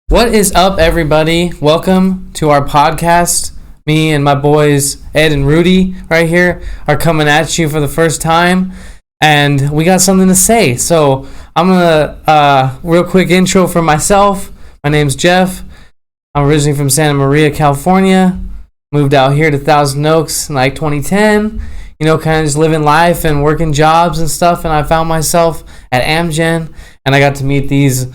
What is up, everybody? Welcome to our podcast. Me and my boys Ed and Rudy right here are coming at you for the first time, and we got something to say. So I'm gonna real quick intro for myself. My name's Jeff. I'm originally from Santa Maria, California. Moved out here to Thousand Oaks in like 2010. You know, kind of just living life and working jobs and stuff. And I found myself at Amgen, and I got to meet these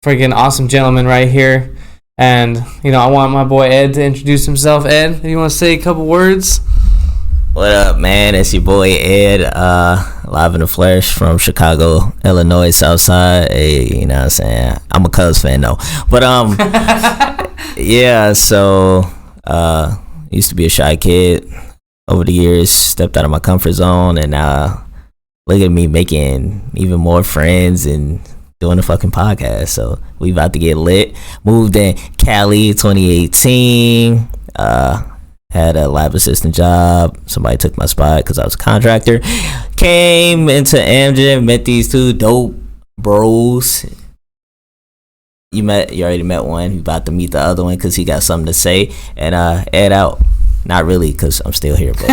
freaking awesome gentlemen right here. And, you know, I want my boy Ed to introduce himself. Ed, do you want to say a couple words? What up, man? It's your boy Ed, live in the flesh from Chicago, Illinois, Southside. Hey, you know what I'm saying? I'm a Cubs fan, though. But, yeah, so, used to be a shy kid. Over the years, stepped out of my comfort zone, and look at me making even more friends and doing a fucking podcast. So we about to get lit. Moved in Cali 2018. Had a lab assistant job. Somebody took my spot because I was a contractor. Came into Amgen, met these two dope bros. You already met one. You about to meet the other one because he got something to say. And Ed out. Not really, because I'm still here. But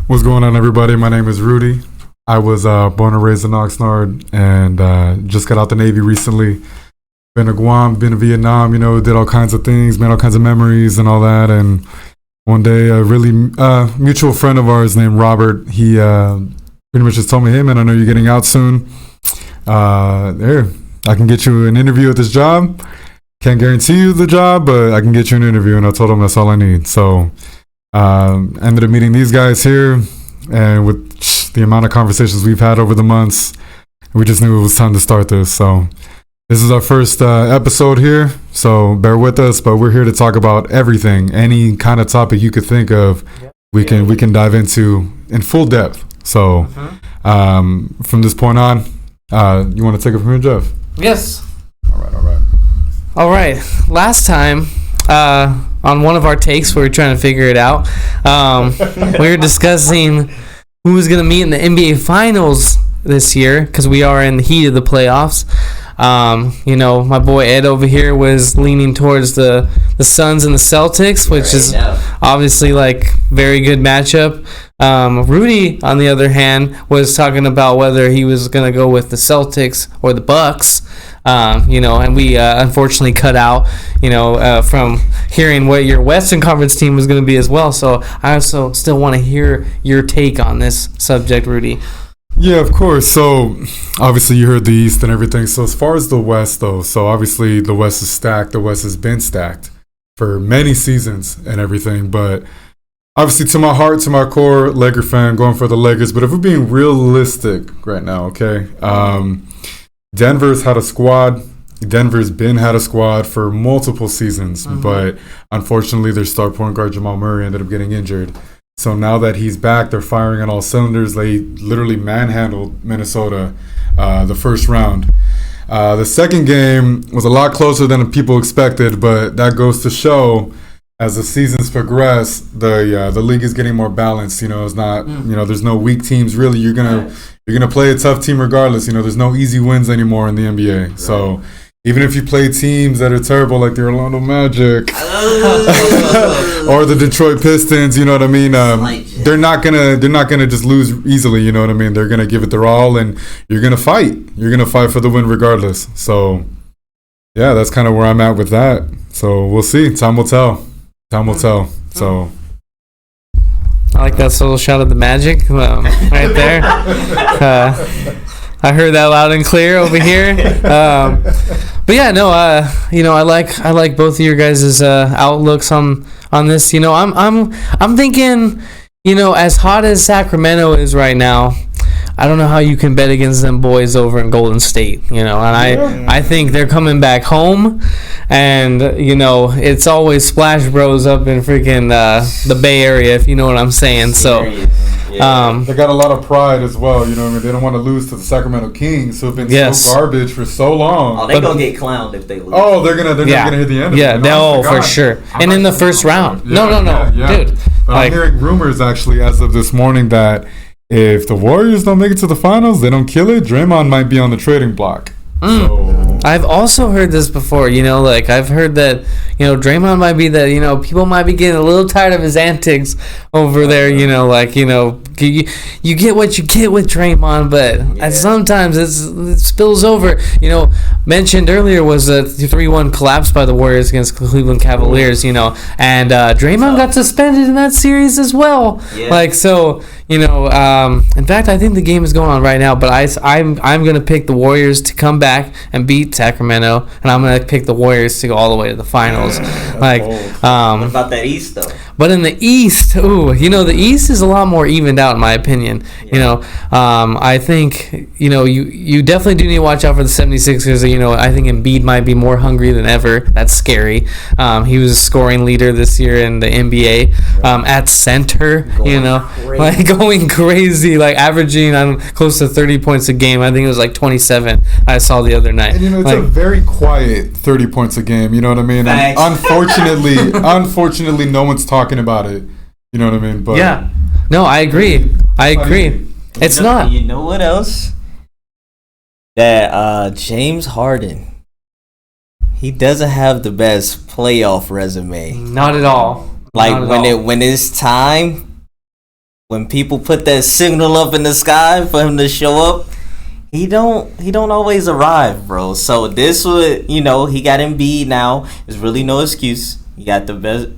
what's going on, everybody? My name is Rudy. I was born and raised in Oxnard, and just got out the Navy recently. Been to Guam, been to Vietnam, you know, did all kinds of things, made all kinds of memories and all that. And one day, a really mutual friend of ours named Robert, he pretty much just told me, hey, man, I know you're getting out soon. Here, I can get you an interview at this job. Can't guarantee you the job, but I can get you an interview. And I told him that's all I need. So ended up meeting these guys here, and with the amount of conversations we've had over the months, we just knew it was time to start this. So this is our first episode here, so bear with us, but we're here to talk about everything, any kind of topic you could think of. We can dive into in full depth. So from this point on, you want to take it from here, Jeff? Yes. All right. Last time, on one of our takes, we were trying to figure it out. We were discussing who was going to meet in the NBA Finals this year, because we are in the heat of the playoffs. You know, my boy Ed over here was leaning towards the Suns and the Celtics, which is obviously like very good matchup. Rudy, on the other hand, was talking about whether he was going to go with the Celtics or the Bucks. You know, and we unfortunately cut out, you know, from hearing what your Western Conference team was going to be as well. So I also still want to hear your take on this subject, Rudy. Yeah, of course. So obviously you heard the East and everything. So as far as the West, though, so obviously the West is stacked. The West has been stacked for many seasons and everything. But obviously, to my heart, to my core, Laker fan, going for the Lakers. But if we're being realistic right now, okay, Denver's had a squad. Denver's had a squad for multiple seasons, but unfortunately, their star point guard Jamal Murray ended up getting injured. So now that he's back, they're firing on all cylinders. They literally manhandled Minnesota the first round. The second game was a lot closer than people expected, but that goes to show, as the seasons progress, the league is getting more balanced. You know, it's not you know, there's no weak teams really. You're gonna play a tough team regardless. You know, there's no easy wins anymore in the NBA. Right. So even if you play teams that are terrible, like the Orlando Magic or the Detroit Pistons, you know what I mean? They're not gonna just lose easily. You know what I mean? They're gonna give it their all, and you're gonna fight. You're gonna fight for the win regardless. So yeah, that's kind of where I'm at with that. So we'll see. Time will tell. So I like that solo shot of the Magic right there. I heard that loud and clear over here. But yeah, no, you know, I like both of your guys' outlooks on this. You know, I'm thinking, you know, as hot as Sacramento is right now, I don't know how you can bet against them boys over in Golden State, you know, and I think they're coming back home, and, you know, it's always Splash Bros up in freaking the Bay Area, if you know what I'm saying. So Yeah. They got a lot of pride as well, you know what I mean? They don't want to lose to the Sacramento Kings, who have been so garbage for so long. Oh, they're going to get clowned if they lose. Oh, they're never going to hit the end of it. Yeah, no, for sure. And in the first round. No, dude. But I'm hearing rumors, actually, as of this morning, that if the Warriors don't make it to the finals, they don't kill it, Draymond might be on the trading block. So I've also heard this before, like I've heard that, Draymond might be that, people might be getting a little tired of his antics over there, you get what you get with Draymond, but sometimes it spills over. Mentioned earlier was a 3-1 collapse by the Warriors against the Cleveland Cavaliers, and Draymond got suspended in that series as well. In fact, I think the game is going on right now, but I'm going to pick the Warriors to come back and beat Sacramento, and I'm going to pick the Warriors to go all the way to the finals. What about that East, though? But in the East, the East is a lot more evened out, in my opinion. I think, you definitely do need to watch out for the 76ers. I think Embiid might be more hungry than ever. That's scary. He was a scoring leader this year in the NBA at center, going crazy, like averaging close to 30 points a game. I think it was like 27 I saw the other night. And, it's a very quiet 30 points a game. You know what I mean? And unfortunately, no one's talking about it. You know what I mean? But yeah. No, I agree. It's not. You know what else? That James Harden, he doesn't have the best playoff resume. Not at all. When it's time, when people put that signal up in the sky for him to show up, he don't always arrive, bro. So this would, he got Embiid now. There's really no excuse. You got the best,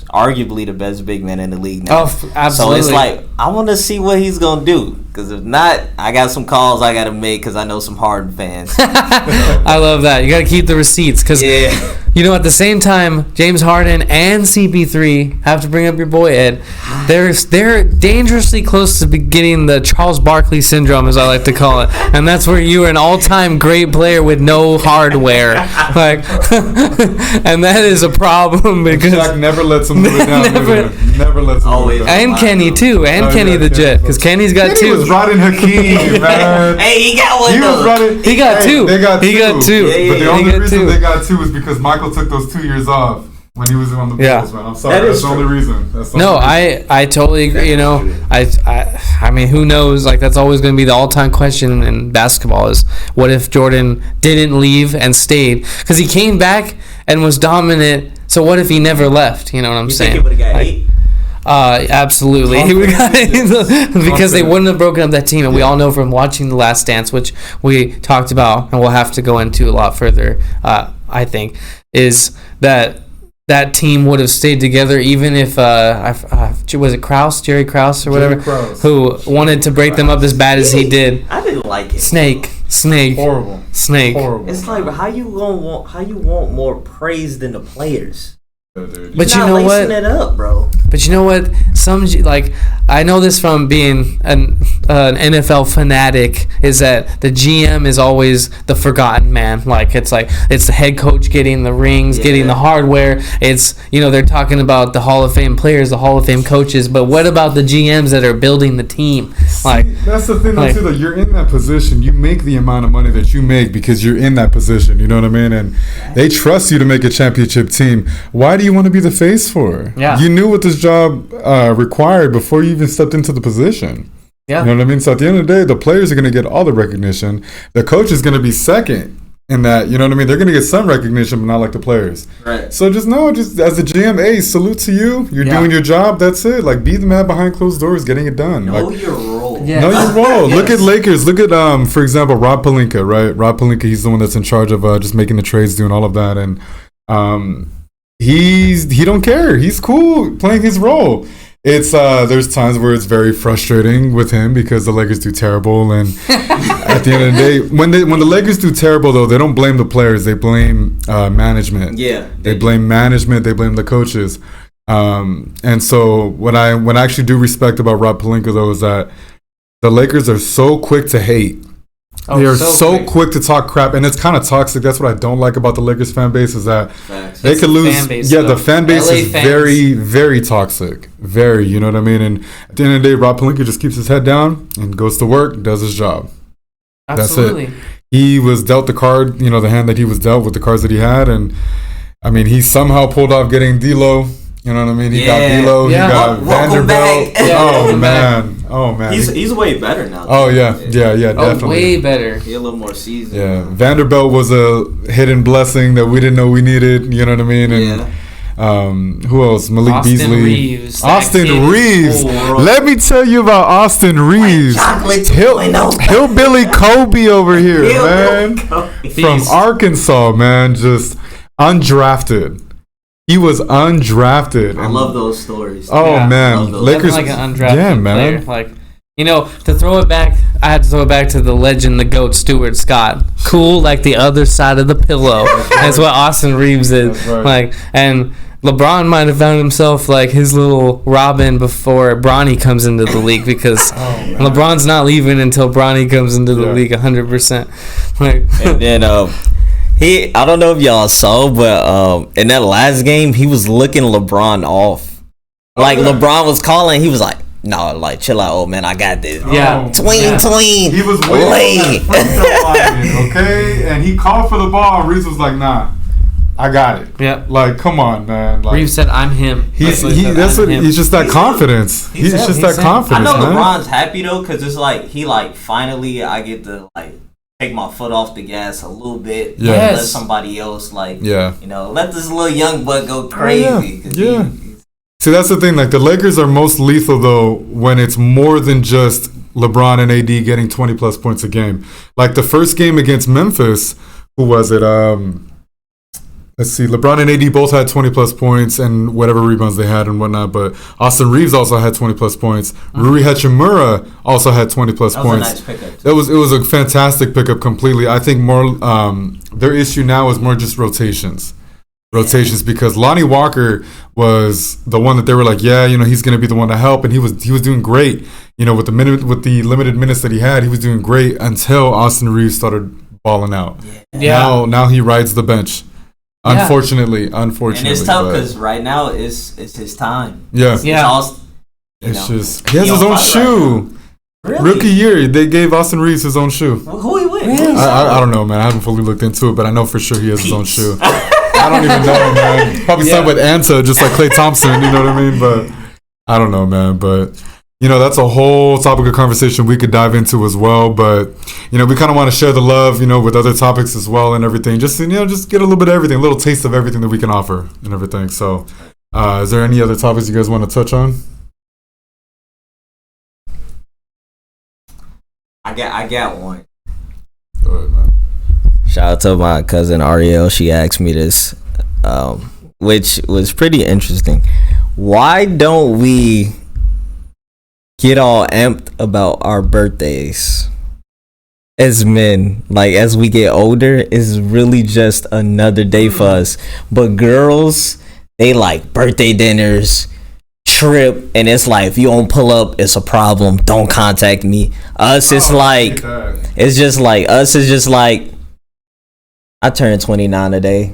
arguably the best big man in the league now. Oh, absolutely. So it's like, I want to see what he's going to do. Because if not, I got some calls I got to make because I know some Harden fans. I love that. You got to keep the receipts. Because, at the same time, James Harden and CP3 have to bring up your boy Ed. They're dangerously close to getting the Charles Barkley syndrome, as I like to call it. And that's where you are an all-time great player with no hardware. And that is a problem because Shaq never lets him put it down. Never lets him put it down. And Kenny too, and Kenny the Jet, because Kenny's got two. He was riding Hakeem, man. Hey, he got one. He got two. They got two. He got two. But the only reason they got two is because Michael took those 2 years off when he was on the Bulls, man. I'm sorry. That's the only reason. I totally agree. I mean, who knows? Like, that's always going to be the all-time question in basketball is, what if Jordan didn't leave and stayed? Because he came back and was dominant. So what if he never left? You know what I'm saying? You think he would have got 8? Absolutely. He would because they wouldn't have broken up that team. And we all know from watching The Last Dance, which we talked about and we'll have to go into a lot further, I think, is that team would have stayed together even if was it Krause, Jerry Krause or whatever, who wanted to break them up as bad as he did. I didn't like it. Snake. Horrible. Snake. Horrible. It's like, how you want more praise than the players? But you know what? It up, bro. But you know what? I know this from being an NFL fanatic, is that the GM is always the forgotten man. It's the head coach getting the rings, getting the hardware. It's, they're talking about the Hall of Fame players, the Hall of Fame coaches, but what about the GMs that are building the team? That's the thing, too, that you're in that position. You make the amount of money that you make because you're in that position. You know what I mean? And they trust you to make a championship team. Why do you want to be the face for? Yeah. You knew what this job required before you even stepped into the position. Yeah. You know what I mean? So at the end of the day, the players are going to get all the recognition. The coach is going to be second in that. You know what I mean? They're going to get some recognition, but not like the players. Right. So just as a GM, salute to you. You're doing your job. That's it. Be the man behind closed doors, getting it done. Know your role. Yes. Know your role. Look at Lakers. Look at for example, Rob Pelinka. Right. Rob Pelinka. He's the one that's in charge of just making the trades, doing all of that, and he don't care. He's cool playing his role. It's there's times where it's very frustrating with him because the Lakers do terrible, and at the end of the day, when the Lakers do terrible, though, they don't blame the players. They blame management. Yeah, they blame management. They blame the coaches. And so what I actually do respect about Rob Pelinka, though, is that the Lakers are so quick to hate. They are so quick to talk crap, and it's kind of toxic. That's what I don't like about the Lakers fan base, is that they could lose. The fan base is very, very toxic. Very, you know what I mean? And at the end of the day, Rob Pelinka just keeps his head down and goes to work, does his job. Absolutely. That's it. He was dealt the card, the hand that he was dealt with the cards that he had, and I mean, he somehow pulled off getting D'Lo. You know what I mean? He Yeah. got D'Lo. Yeah. He got Welcome Vanderbilt. back. Yeah, Oh welcome back. man. Oh man. He's way better now. Oh yeah. Yeah. Oh, Definitely. way better. He a little more seasoned. Yeah. Vanderbilt was a hidden blessing that we didn't know we needed. You know what I mean? And who else? Malik Austin Beasley. Reeves. Austin That kid is Reeves. cool. Let me tell you about Austin Reeves. Chocolate Hillbilly Kobe over here, man. From Beast. Arkansas, man. Just undrafted. He was undrafted. I love those stories. Oh Yeah. man, Love those. Lakers. Like an undrafted Yeah, player. man. Like, you know, to throw it back, I had to throw it back to the legend, the GOAT, Stuart Scott. Cool like the other side of the pillow. That's what Austin Reeves is. That's right. Like, and LeBron might have found himself like his little Robin before Bronny comes into the league because LeBron's not leaving until Bronny comes into the Yeah. league 100%. Like, And then I don't know if y'all saw, but in that last game, he was looking LeBron off. Like yeah. LeBron was calling, he was like, "No, like chill out, old man. I got this." Yeah. Tween, Yeah. tween. He was waiting on that free throw line, okay? And he called for the ball, and Reeves was like, "Nah, I got it." yeah. Like, come on, man. Like, Reeves said, "I'm him." he's what he said, that's "I'm what him." he's just that He's confidence. He's him. just He's that him. I confidence, know man. LeBron's happy though, because it's like he like finally I get to like take my foot off the gas a little bit. Yeah. Like, let Yes. somebody else like Yeah. let this little young buck go crazy. 'cause Yeah. he- See, that's the thing. Like, the Lakers are most lethal though when it's more than just LeBron and AD getting 20 plus points a game. Like the first game against Memphis, who was it? Let's see. LeBron and AD both had 20 plus points and whatever rebounds they had and whatnot. But Austin Reeves also had 20 plus points. Rui Hachimura also had 20 plus that was points. a nice pickup. It was a fantastic pickup completely. I think more their issue now is more just rotations. Because Lonnie Walker was the one that they were like, yeah, you know, he's gonna be the one to help, and he was doing great. You know, with the limited minutes that he had, he was doing great until Austin Reeves started balling out. Yeah. Now he rides the bench. Yeah. Unfortunately. And it's tough but- because right now it's his time. yeah, It's Yeah. all, you it's know. just he has He his on own fire right shoe. Really? Rookie year, they gave Austin Reeves his own shoe. Who he with? Really? I don't know, man. I haven't fully looked into it, but I know for sure he has his own Peeps. shoe. I don't even know, man. Probably signed with Anta, just like Klay Thompson. You know what I mean? But I don't know, man. But you know, that's a whole topic of conversation we could dive into as well. But you know, we kind of want to share the love, you know, with other topics as well and everything. Just just get a little bit of everything, a little taste of everything that we can offer and everything. So, is there any other topics you guys want to touch on? I got one. Go ahead, man. Shout out to my cousin Ariel. She asked me this, which was pretty interesting. Why don't we get all amped about our birthdays as men? Like, as we get older, it's really just another day for us. But girls, they like birthday dinners, trip, and it's like, if you don't pull up, it's a problem. Don't contact me. Us, it's like, it's just like, us is just like, I turned 29 today.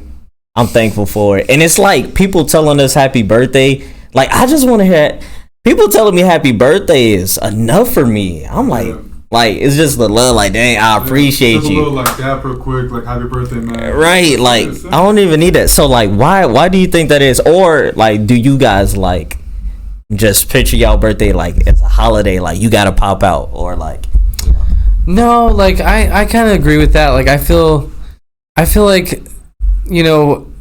I'm thankful for it. And it's like people telling us happy birthday. Like, I just want to hear people telling me happy birthday is enough for me. I'm like, it's just the love. Like, dang, I appreciate Just a you. little like dap real quick, like happy birthday, man. Right. Like, I don't even need that. So, like, why do you think that is? Or, like, do you guys, like, just picture y'all birthday like it's a holiday, like you gotta pop out? Or, like, No, like I kind of agree with that. Like I feel like, you know,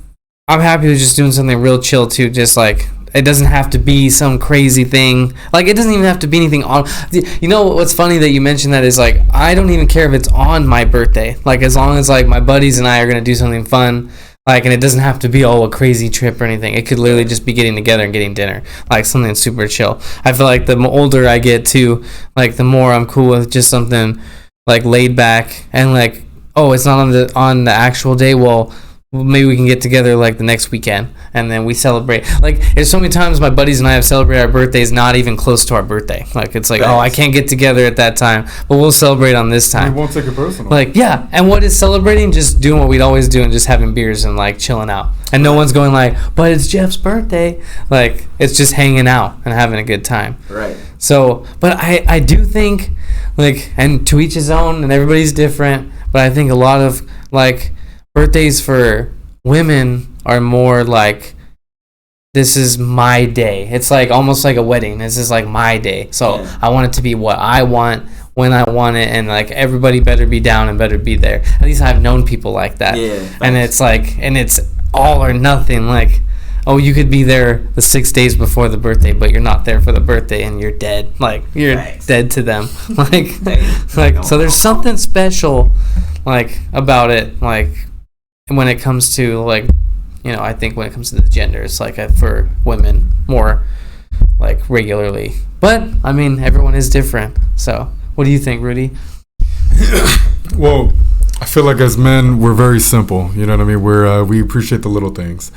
I'm happy with just doing something real chill too. Just like it doesn't have to be some crazy thing. Like it doesn't even have to be anything on. You know what's funny that you mentioned that is like I don't even care if it's on my birthday. Like as long as like my buddies and I are gonna do something fun. Like, and it doesn't have to be a crazy trip or anything. It could literally just be getting together and getting dinner, like something super chill. I feel like the older I get too, like the more I'm cool with just something like laid back and like, oh, it's not on the actual day. Well, maybe we can get together like the next weekend and then we celebrate. Like there's so many times my buddies and I have celebrated our birthdays not even close to our birthday. Like it's like, oh, I can't get together at that time, but we'll celebrate on this time. We won't take it personal. Like, yeah, and what is celebrating? Just doing what we'd always do and just having beers and like chilling out. And no one's going like, but it's Jeff's birthday. Like it's just hanging out and having a good time. Right. So, but I do think like, and to each his own, and everybody's different. But I think a lot of like birthdays for women are more like this is my day. It's like almost like a wedding. This is like my day. So Yeah. I want it to be what I want when I want it, and like everybody better be down and better be there. At least I've known people like that. Yeah, And it's like, and it's all or nothing. Like, oh, you could be there the 6 days before the birthday, but you're not there for the birthday, and you're dead. Like, you're Thanks. dead to them. Like, Thanks. like, so there's something special, like, about it. Like, when it comes to like, you know, I think when it comes to the genders, like for women more like regularly. But I mean, everyone is different. So, what do you think, Rudy? Well, I feel like as men, we're very simple. You know what I mean? We appreciate the little things.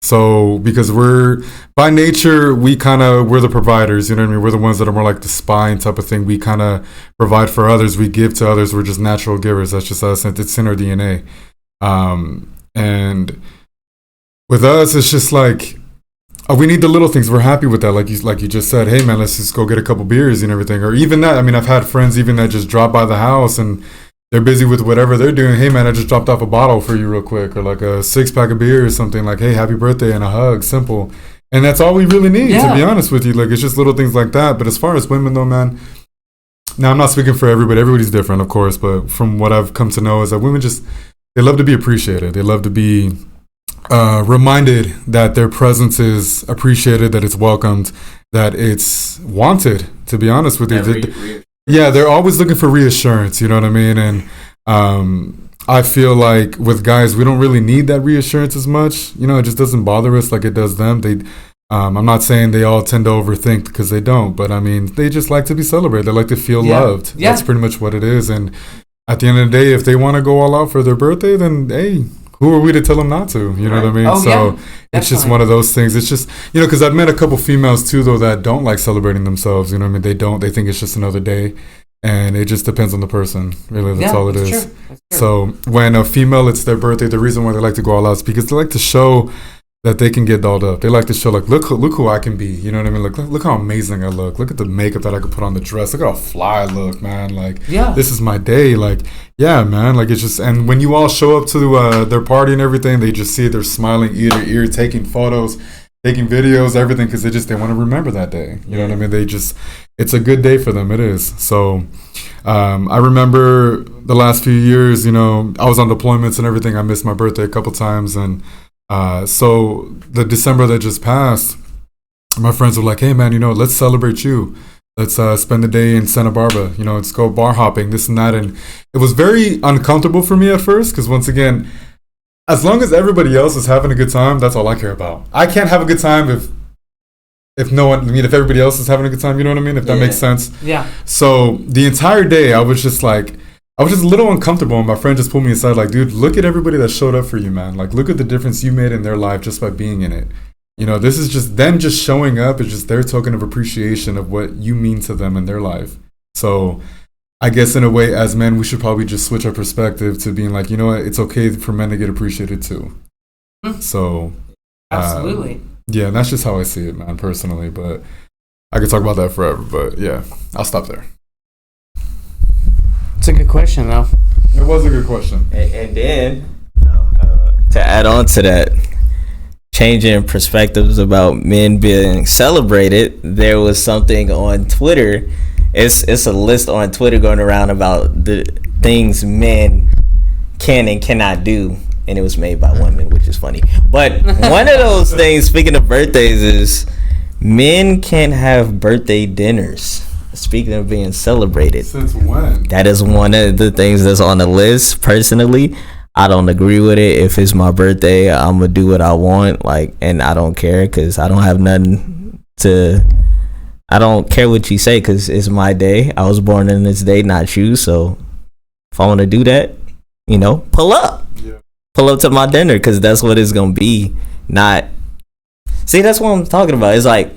So because we're by nature, we're the providers. You know what I mean? We're the ones that are more like the spine type of thing. We kind of provide for others. We give to others. We're just natural givers. That's just us. It's in our DNA. And with us, it's just like we need the little things. We're happy with that. Like you just said, hey man, let's just go get a couple beers and everything. Or even that. I mean, I've had friends even that just drop by the house and they're busy with whatever they're doing. Hey man, I just dropped off a bottle for you real quick, or like a 6-pack of beer or something. Like, hey, happy birthday and a hug, simple. And that's all we really need, to be honest with you. Like, it's just little things like that. But as far as women though, man, now I'm not speaking for everybody. Everybody's different, of course. But from what I've come to know is that women they love to be appreciated. They love to be reminded that their presence is appreciated, that it's welcomed, that it's wanted, to be honest with you. Yeah, they're always looking for reassurance, you know what I mean? And I feel like with guys, we don't really need that reassurance as much. You know, it just doesn't bother us like it does them. I'm not saying they all tend to overthink, because they don't, but I mean, they just like to be celebrated. They like to feel loved. Yeah. That's pretty much what it is. And at the end of the day, if they want to go all out for their birthday, then hey, who are we to tell them not to? You know what I mean? Oh, so yeah, it's just one of those things. It's just, you know, because I've met a couple females too, though, that don't like celebrating themselves. You know what I mean? They think it's just another day. And it just depends on the person. Really, that's all it is. True. So when a female, it's their birthday, the reason why they like to go all out is because they like to show that they can get dolled up. They like to show, like, look who I can be. You know what I mean? Look how amazing I look. Look at the makeup that I could put on the dress. Look how fly I look, man. Like, this is my day. Like, yeah, man. Like, it's just, and when you all show up to their party and everything, they just see it. They're smiling ear to ear, taking photos, taking videos, everything, because they want to remember that day. You know what I mean? It's a good day for them. It is. So I remember the last few years, you know, I was on deployments and everything. I missed my birthday a couple times. And so the December that just passed, my friends were like, hey, man, you know, let's celebrate you. Let's spend the day in Santa Barbara. You know, let's go bar hopping, this and that. And it was very uncomfortable for me at first, because once again, as long as everybody else is having a good time, that's all I care about. I can't have a good time if no one, I mean, if everybody else is having a good time, you know what I mean? If that makes sense. Yeah. So the entire day, I was just a little uncomfortable. And my friend just pulled me aside, like, dude, look at everybody that showed up for you, man. Like, look at the difference you made in their life just by being in it. You know, this is just them just showing up. It's just their token of appreciation of what you mean to them in their life. So I guess in a way, as men, we should probably just switch our perspective to being like, you know what, it's okay for men to get appreciated too. So Absolutely. Yeah, and that's just how I see it, man, personally. But I could talk about that forever. But yeah, I'll stop there. It's a good question, though. It was a good question. And then to add on to that, changing perspectives about men being celebrated, there was something on Twitter. It's a list on Twitter going around about the things men can and cannot do, and it was made by women, which is funny. But one of those things, speaking of birthdays, is men can't have birthday dinners. Speaking of being celebrated, Since when? that is one of the things that's on the list. Personally, I don't agree with it. If it's my birthday, I'm gonna do what I want, like, and I don't care, because I don't have nothing to. I don't care what you say, because it's my day. I was born in this day, not you. So if I want to do that, you know, pull up to my dinner, because that's what it's gonna be. Not see, that's what I'm talking about. It's like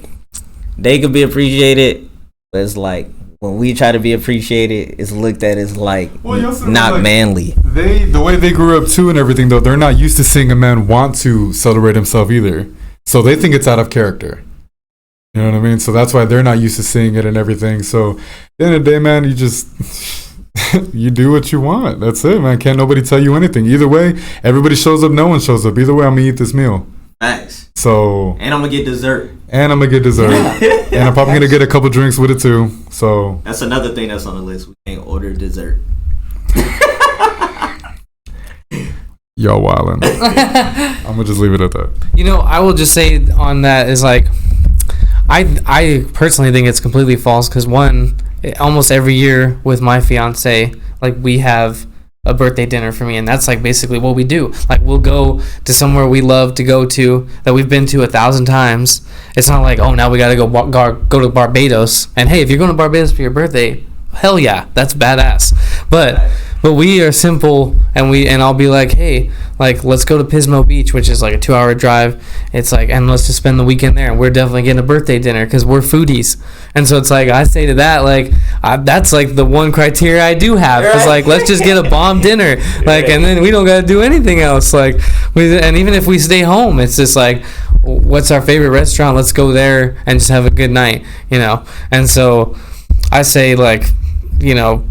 they could be appreciated, but it's like when we try to be appreciated, it's looked at as like not like, manly. The way they grew up too and everything, though, they're not used to seeing a man want to celebrate himself either. So they think it's out of character. You know what I mean? So that's why they're not used to seeing it and everything. So at the end of the day, man, you just you do what you want. That's it, man. Can't nobody tell you anything. Either way, everybody shows up, no one shows up. Either way, I'm gonna eat this meal. Nice. So And I'm gonna get dessert. And I'm gonna get dessert. And I'm probably gonna get a couple drinks with it too. So That's another thing that's on the list. We can't order dessert. y'all wildin'. I'm gonna just leave it at that. You know, I will just say on that is like, I personally think it's completely false because one, almost every year with my fiance, like we have a birthday dinner for me, and that's like basically what we do. Like we'll go to somewhere we love to go to that we've been to 1,000 times. It's not like, oh, now we gotta go to Barbados, and hey, if you're going to Barbados for your birthday, hell yeah, that's badass. But we are simple, and I'll be like, hey, like let's go to Pismo Beach, which is like a 2-hour drive. It's like, and let's just spend the weekend there. And we're definitely getting a birthday dinner because we're foodies. And so it's like I say to that, like that's like the one criteria I do have. It's like let's just get a bomb dinner, like, and then we don't gotta do anything else. Like, and even if we stay home, it's just like, what's our favorite restaurant? Let's go there and just have a good night, you know. And so I say, like, you know,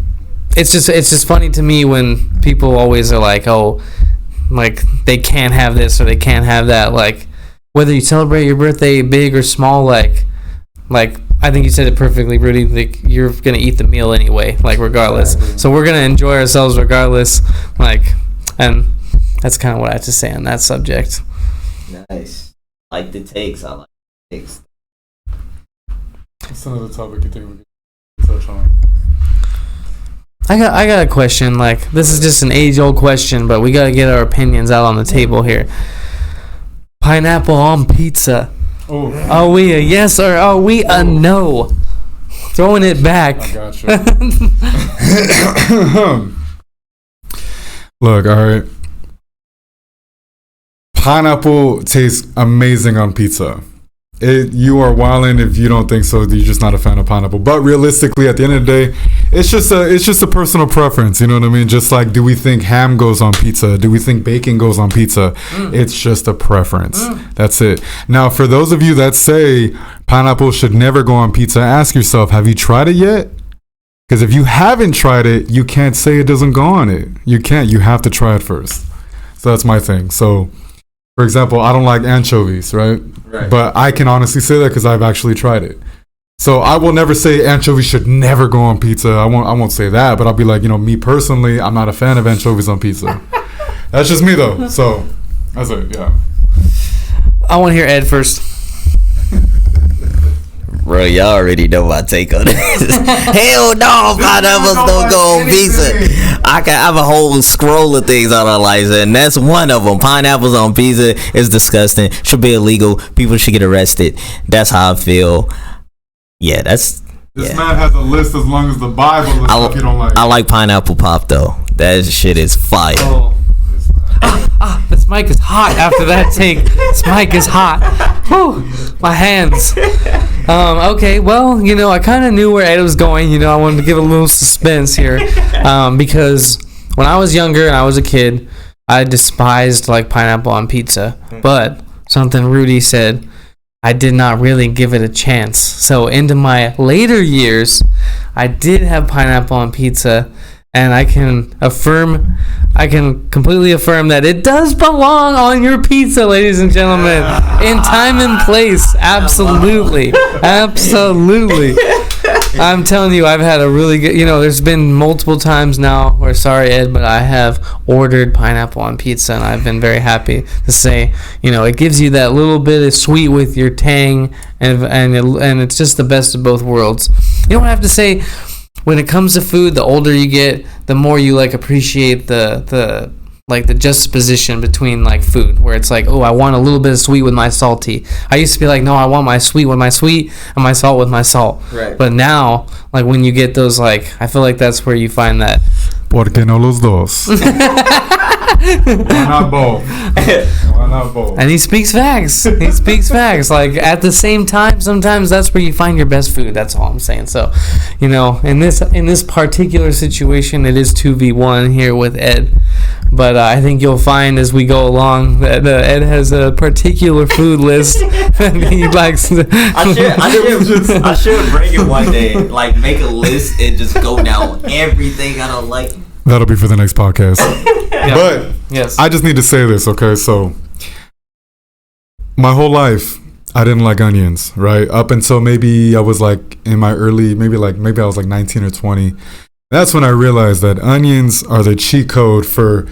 it's just funny to me when people always are like, oh, like they can't have this or they can't have that. Like whether you celebrate your birthday big or small, like I think you said it perfectly, Rudy. Like you're gonna eat the meal anyway, like regardless. So we're gonna enjoy ourselves regardless. Like, and that's kind of what I have to say on that subject. Nice. Like the takes. I like the takes. That's another topic you think we can touch on. I got a question. Like this is just an age-old question, but we gotta get our opinions out on the table here. Pineapple on pizza. Oh. Are we a yes or are we a no? Throwing it back. I got you. Look, all right. Pineapple tastes amazing on pizza. You are wildin' if you don't think so. You're just not a fan of pineapple. But realistically, at the end of the day, it's just a personal preference. You know what I mean? Just like, do we think ham goes on pizza? Do we think bacon goes on pizza? It's just a preference. That's it. Now, for those of you that say pineapple should never go on pizza, ask yourself, have you tried it yet? Because if you haven't tried it, you can't say it doesn't go on it. You can't. You have to try it first. So that's my thing. So, for example, I don't like anchovies, right? But I can honestly say that because I've actually tried it. So I will never say anchovies should never go on pizza. I won't say that, but I'll be like, you know, me personally, I'm not a fan of anchovies on pizza. That's just me though. So that's it. Yeah. I want to hear Ed first. Bro, y'all already know my take on this. Hell no, pineapples don't go on pizza. I have a whole scroll of things I don't like, and that's one of them. Pineapples on pizza is disgusting. Should be illegal. People should get arrested. That's how I feel. Yeah, This man has a list as long as the Bible of stuff you don't like. I like pineapple pop though. That shit is fire. Oh. This mic is hot after that take. This mic is hot. Whew, my hands. Okay, well, you know, I kind of knew where Ed was going. You know, I wanted to give a little suspense here. Because when I was younger and I was a kid, I despised, like, pineapple on pizza. But something Rudy said, I did not really give it a chance. So into my later years, I did have pineapple on pizza. And I can completely affirm that it does belong on your pizza, ladies and gentlemen, in time and place. Absolutely. Absolutely. I'm telling you, I've had a really good, you know, there's been multiple times now where, sorry, Ed, but I have ordered pineapple on pizza, and I've been very happy to say, you know, it gives you that little bit of sweet with your tang, and it's just the best of both worlds. You know what I have to say? When it comes to food, the older you get, the more you like appreciate the juxtaposition between like food, where it's like, oh, I want a little bit of sweet with my salty. I used to be like, no, I want my sweet with my sweet and my salt with my salt. Right. But now, like when you get those, like, I feel like that's where you find that. Porque no los dos? Why not both? Why not both? And he speaks facts. He speaks facts. Like at the same time, sometimes that's where you find your best food. That's all I'm saying. So, you know, in this particular situation, it is 2v1 here with Ed. But I think you'll find as we go along that Ed has a particular food list that he likes. I should bring it one day. Like make a list and just go down everything I don't like. That'll be for the next podcast. Yeah. But yes, I just need to say this, okay? So my whole life, I didn't like onions, right? Up until maybe I was like in my early, maybe I was like 19 or 20. That's when I realized that onions are the cheat code for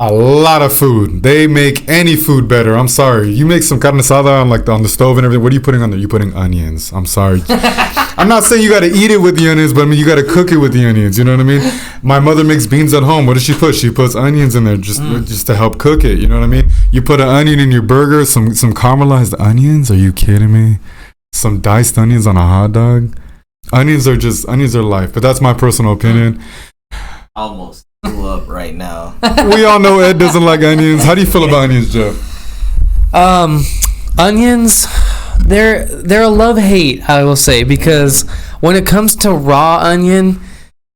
a lot of food. They make any food better. I'm sorry. You make some carne asada on the stove and everything. What are you putting on there? You're putting onions. I'm sorry. I'm not saying you got to eat it with the onions, but I mean you got to cook it with the onions. You know what I mean? My mother makes beans at home. What does she put? She puts onions in there just to help cook it. You know what I mean? You put an onion in your burger, some caramelized onions. Are you kidding me? Some diced onions on a hot dog. Onions are life. But that's my personal opinion. Almost blew up right now. We all know Ed doesn't like onions. How do you feel about onions, Jeff? Onions, they're a love-hate, I will say, because when it comes to raw onion,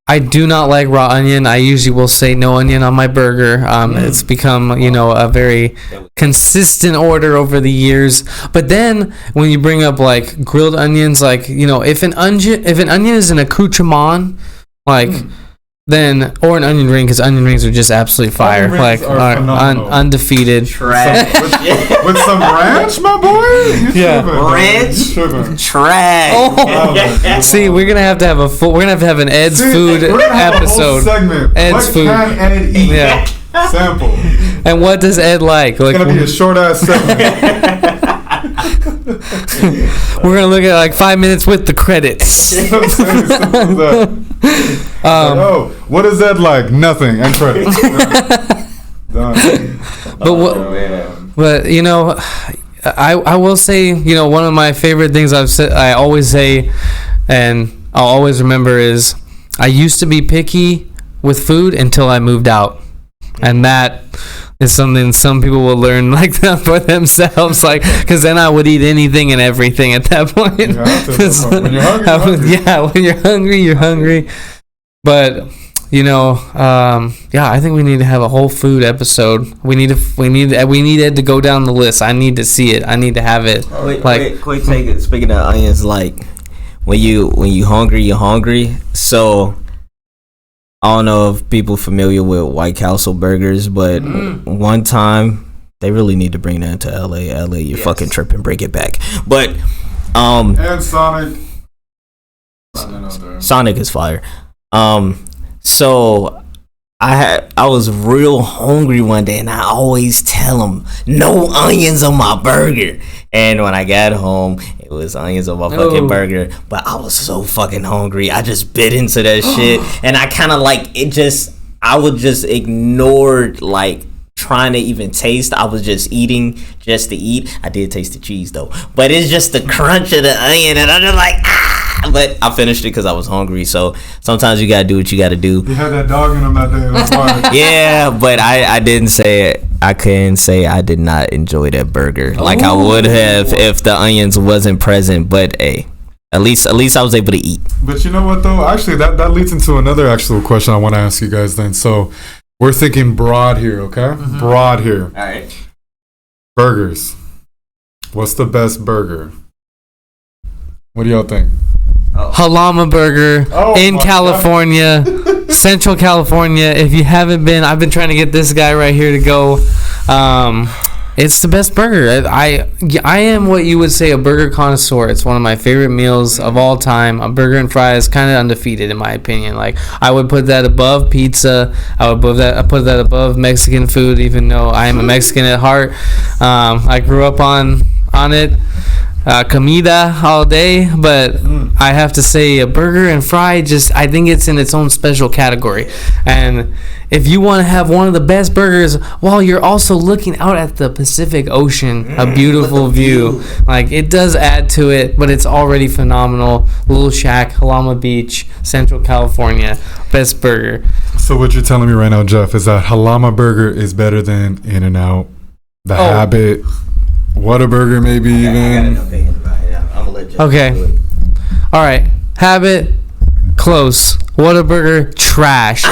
I do not like raw onion. I usually will say no onion on my burger. It's become, a very consistent order over the years. But then when you bring up like grilled onions, like, if an onion is an accoutrement, like then, or an onion ring, because onion rings are just absolutely fire, like undefeated. Trash. With some ranch, my boy. Ranch. Trash. Oh. See, we're gonna have to have an Ed's food episode. Segment. Ed's what food. Can Ed eat? Yeah. Sample. And what does Ed like? It's gonna be a short ass segment. We're gonna look at like 5 minutes with the credits. What is that like? Nothing. And credits. Done. But I will say, one of my favorite things I always say, and I'll always remember is I used to be picky with food until I moved out, and that is something some people will learn like that for themselves, like, because then I would eat anything and everything at that point. When you're hungry, yeah, when you're hungry, you're hungry. But I think we need to have a whole food episode. We need Ed to go down the list. I need to see it. I need to have it. Quick take it. Speaking of onions, like when you hungry, you're hungry. So I don't know if people familiar with White Castle burgers, but one time they really need to bring that to LA. LA, you're fucking tripping. Bring it back. But and Sonic. Sonic is fire. So I was real hungry one day, and I always tell them no onions on my burger. And when I got home, it was onions on my fucking burger. But I was so fucking hungry, I just bit into that shit, and I kind of I would just ignore like trying to even taste. I was just eating just to eat. I did taste the cheese though, but it's just the crunch of the onion, and I'm just like But I finished it because I was hungry. So sometimes you gotta do what you gotta do. You had that dog in him that day. That's why. Yeah, but I didn't say it. I couldn't say I did not enjoy that burger like I would have if the onions wasn't present. But hey, at least I was able to eat. But you know what though? Actually, that leads into another actual question I want to ask you guys then. So we're thinking broad here, okay? Mm-hmm. Broad here. All right. Burgers. What's the best burger? What do y'all think? Halama Burger in California, Central California. If you haven't been, I've been trying to get this guy right here to go. It's the best burger. I am what you would say a burger connoisseur. It's one of my favorite meals of all time. A burger and fries, kind of undefeated in my opinion. Like I would put that above pizza. I put that above Mexican food, even though I am a Mexican at heart. I grew up on it. Comida all day, but I have to say a burger and fry, I think it's in its own special category. And if you want to have one of the best burgers while you're also looking out at the Pacific Ocean, a beautiful view, like it does add to it, but it's already phenomenal. Little Shack, Halama Beach, Central California, best burger. So what you're telling me right now, Jeff, is that Halama Burger is better than In-N-Out, The Habit, Whataburger, maybe even. Okay. All right. Habit, close. Whataburger, trash.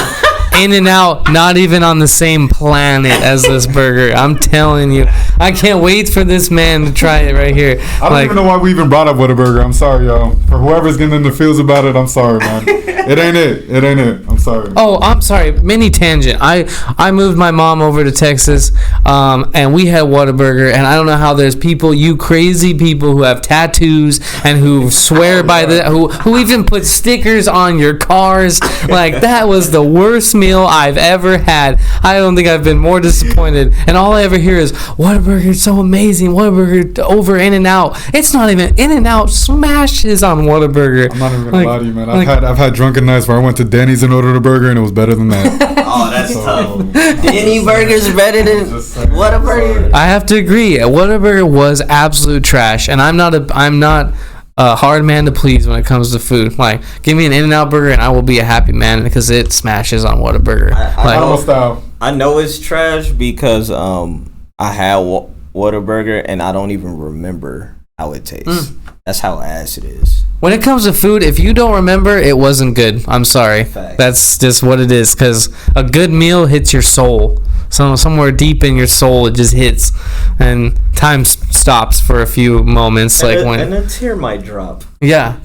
In-N-Out, not even on the same planet as this burger. I'm telling you. I can't wait for this man to try it right here. I don't even know why we even brought up Whataburger. I'm sorry, y'all. For whoever's getting in the feels about it, I'm sorry, man. It ain't it. I'm sorry. Oh, I'm sorry. Mini tangent. I moved my mom over to Texas, and we had Whataburger. And I don't know how there's people, you crazy people, who have tattoos and who swear by who even put stickers on your cars. Like, that was the worst meal I've ever had. I don't think I've been more disappointed. And all I ever hear is Whataburger, so amazing. Whataburger over In-N-Out. It's not even In-N-Out smashes on Whataburger. I'm not even gonna lie to you, man. I've had drunken nights where I went to Denny's and ordered a burger and it was better than that. Oh, that's tough. Denny burgers better than Whataburger. I have to agree. Whataburger was absolute trash, and I'm not a hard man to please when it comes to food. Like, give me an In-N-Out burger and I will be a happy man because it smashes on Whataburger. I know it's trash because I had Whataburger and I don't even remember how it tastes. That's how ass it is. When it comes to food, if you don't remember, it wasn't good. I'm sorry. Fact. That's just what it is, because a good meal hits your soul. So somewhere deep in your soul, it just hits, and time stops for a few moments. And a tear might drop. Yeah.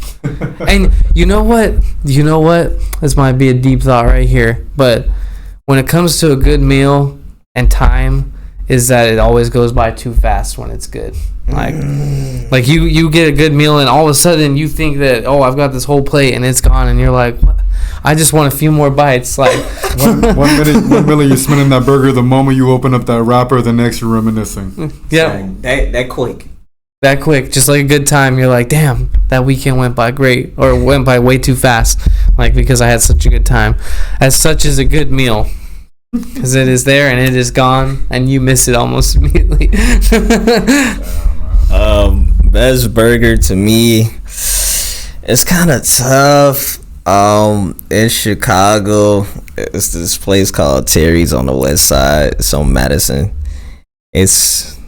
And you know what? This might be a deep thought right here, but when it comes to a good meal and time, is that it always goes by too fast when it's good. Like you get a good meal and all of a sudden you think that, oh, I've got this whole plate and it's gone, and you're like, what? I just want a few more bites. Like one minute you're spinning that burger, the moment you open up that wrapper, the next you're reminiscing. Yeah, that quick. That quick, just like a good time. You're like, damn, that weekend went by great, or went by way too fast. Like, because I had such a good time. As such is a good meal. Because it is there and it is gone, and you miss it almost immediately. Best burger to me, it's kind of tough. In Chicago, it's this place called Terry's on the west side. It's on Madison. It's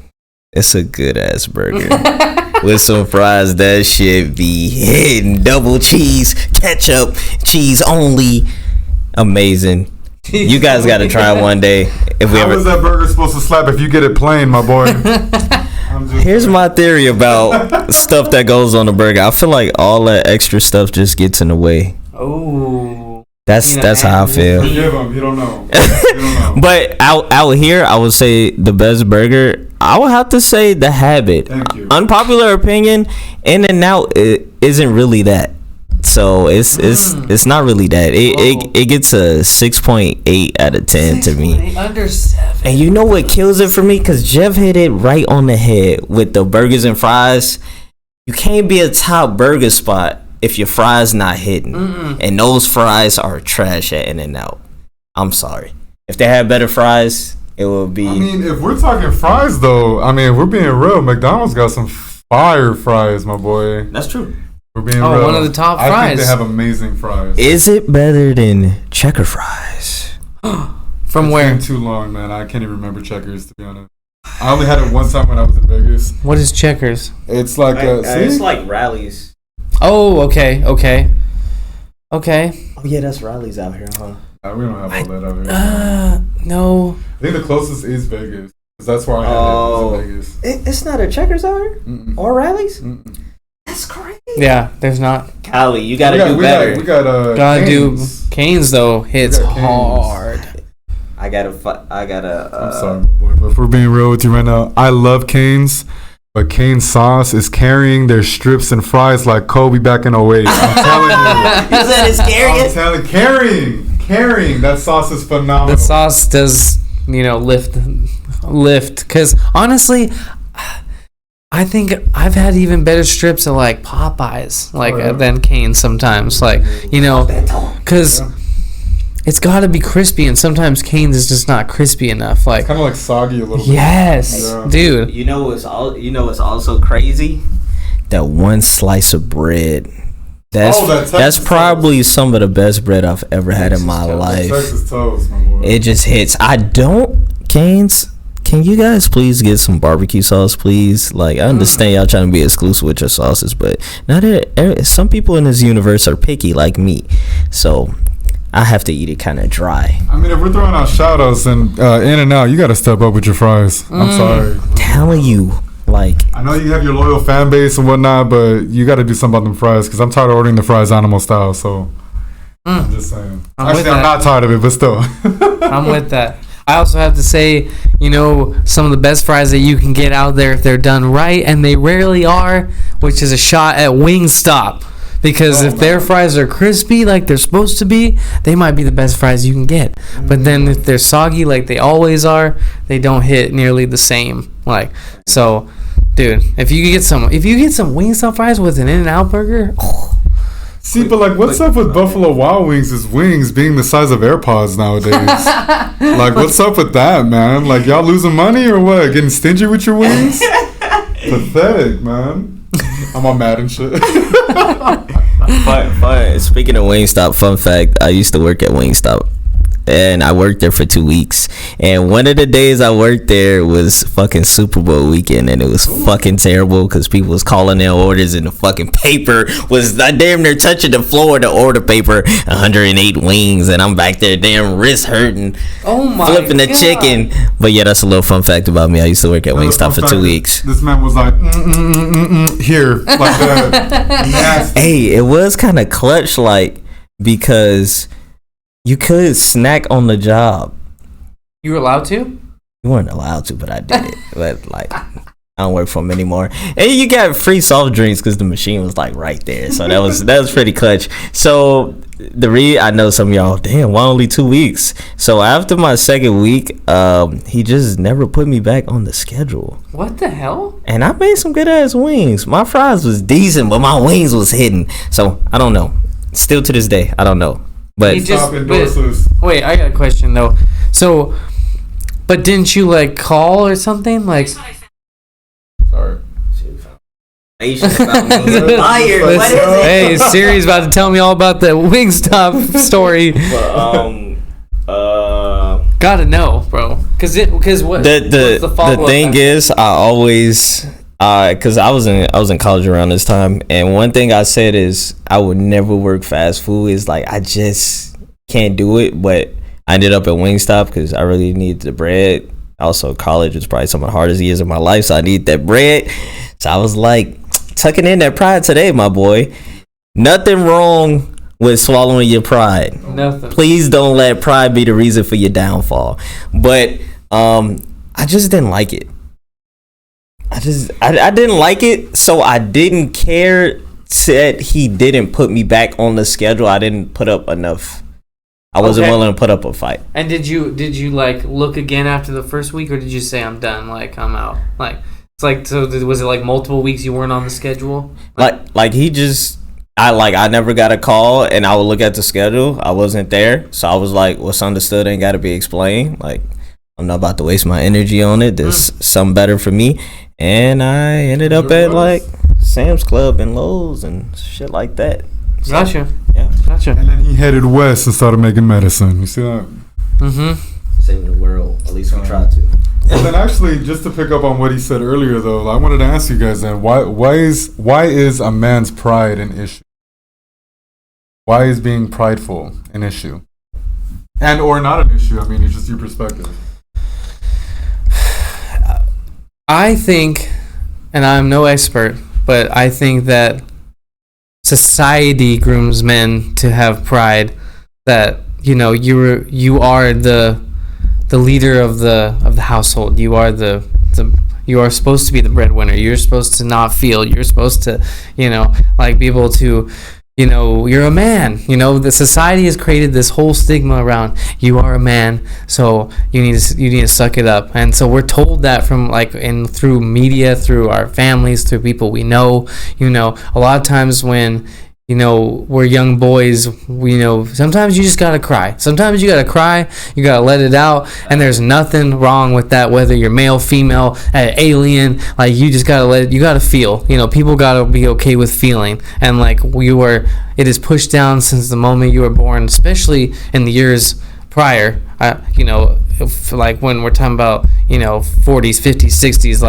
a good ass burger with some fries. That shit be hitting. Double cheese, ketchup, cheese only. Amazing. You guys got to try it one day. How is that burger supposed to slap if you get it plain, my boy? Here's my theory about stuff that goes on the burger. I feel like all that extra stuff just gets in the way. Oh, that's how I feel. Forgive him. You don't know. But out here, I would say the best burger, I would have to say The Habit. Thank you. Unpopular opinion, In-N-Out isn't really that. So it's not really that. It gets a 6.8 out of 10 to me. Under 7. And you know what kills it for me? Because Jeff hit it right on the head with the burgers and fries. You can't be a top burger spot if your fries not hitting. And those fries are trash at In-N-Out. I'm sorry. If they had better fries, it would be. I mean, if we're talking fries, though, I mean, if we're being real, McDonald's got some fire fries, my boy. That's true. We're being real. One of the top fries. I think they have amazing fries. Is it better than Checker fries? From where? It's been too long, man. I can't even remember Checkers, to be honest. I only had it one time when I was in Vegas. What is Checkers? It's like it's like Rallies. Oh, okay. Oh yeah, that's Rallies out here, huh? We don't have all that out here. No. I think the closest is Vegas. Because that's where I had it. Was in Vegas. It's not a Checkers out here? Or Rallies? That's crazy. Yeah, there's not. Cali, you gotta do better. We got gotta Cane's. do Cane's though. Hits hard. I gotta. I'm sorry, my boy, but if we're being real with you right now, I love Cane's, but Cane's sauce is carrying their strips and fries like Kobe back in 08. I'm telling you. You said it's carrying? I'm carrying. That sauce is phenomenal. The sauce does, lift. Because honestly, I think I've had even better strips at like Popeyes, than Cane's sometimes. Because it's got to be crispy, and sometimes Cane's is just not crispy enough. Like, it's kind of like soggy a little bit. Yes, dude. You know what's also crazy? That one slice of bread. That's probably some of the best bread I've ever had in my life. Texas toast, my boy. It just hits. Cane's. Can you guys please get some barbecue sauce, please? Like, I understand y'all trying to be exclusive with your sauces, but some people in this universe are picky like me. So I have to eat it kind of dry. I mean, if we're throwing out shout-outs and In-N-Out, you got to step up with your fries. I'm sorry. Telling you, like... I know you have your loyal fan base and whatnot, but you got to do something about them fries, because I'm tired of ordering the fries animal style, so... I'm just saying. I'm Actually, with I'm that. not tired of it, but still. I'm with that. I also have to say, some of the best fries that you can get out there if they're done right, and they rarely are, which is a shot at Wingstop. Because if their fries are crispy like they're supposed to be, they might be the best fries you can get. But then if they're soggy like they always are, they don't hit nearly the same. So, dude, if you get some Wingstop fries with an In-N-Out burger, See, but what's up with Buffalo Wild Wings' wings being the size of AirPods nowadays? What's up with that, man? Y'all losing money or what? Getting stingy with your wings? Pathetic, man. I'm all mad and shit. Fun. Speaking of Wingstop, fun fact: I used to work at Wingstop, and I worked there for 2 weeks. And one of the days I worked there was fucking Super Bowl weekend, and it was fucking terrible because people was calling in orders, and the fucking paper was damn near touching the floor. The order paper, 108 wings, and I'm back there, damn wrist hurting, flipping the chicken. But yeah, that's a little fun fact about me. I used to work at Wingstop for 2 weeks. This man was like, here, like that. Nasty. Hey, it was kind of clutch, because you could snack on the job. you were allowed to? You weren't allowed to, but I did it. But I don't work for them anymore. And you got free soft drinks because the machine was right there. So that was pretty clutch. So I know some of y'all, damn, why only 2 weeks? So after my second week, he just never put me back on the schedule. What the hell? And I made some good ass wings. My fries was decent, but my wings was hidden. So I don't know. Still to this day, I don't know. But He just- Top endorsers. Wait, I got a question though. So, but didn't you call or something? Sorry. Hey, Siri's about to tell me all about the Wingstop story. Gotta know, bro. Cause what? The thing is, I always because I was in college around this time, and one thing I said is I would never work fast food. Is I just can't do it. But I ended up at Wingstop because I really need the bread. Also, college was probably some of the hardest years of my life, so I need that bread. So I was tucking in that pride today, my boy. Nothing wrong with swallowing your pride. Nothing. Please don't let pride be the reason for your downfall. But I just didn't like it. I didn't like it, so I didn't care that he didn't put me back on the schedule. I didn't put up enough. I wasn't willing to put up a fight. And did you look again after the first week, or did you say I'm done? I'm out. Was it multiple weeks you weren't on the schedule? He just I never got a call, and I would look at the schedule. I wasn't there, so I was like, what's understood ain't got to be explained. I'm not about to waste my energy on it. There's something better for me. And I ended up at Sam's Club and Lowe's and shit like that. So, Gotcha. Yeah. Gotcha. And then he headed west and started making medicine. You see that? Mm-hmm. Saving the world. At least we tried to. Well, then actually, just to pick up on what he said earlier, though, I wanted to ask you guys then, why is a man's pride an issue? Why is being prideful an issue? And or not an issue? I mean, it's just your perspective. I think, and I'm no expert, but I think that society grooms men to have pride. That you are the leader of the household. You are supposed to be the breadwinner. You're supposed to not feel. You're supposed to be able to. You're a man. The society has created this whole stigma around you are a man, so you need to suck it up. And so we're told that from through media, through our families, through people we know. A lot of times when we're young boys, sometimes you just gotta cry. Sometimes you gotta cry, you gotta let it out, and there's nothing wrong with that, whether you're male, female, alien, you just gotta you gotta feel. People gotta be okay with feeling, and it is pushed down since the moment you were born, especially in the years prior. When we're talking about 40s, 50s, 60s,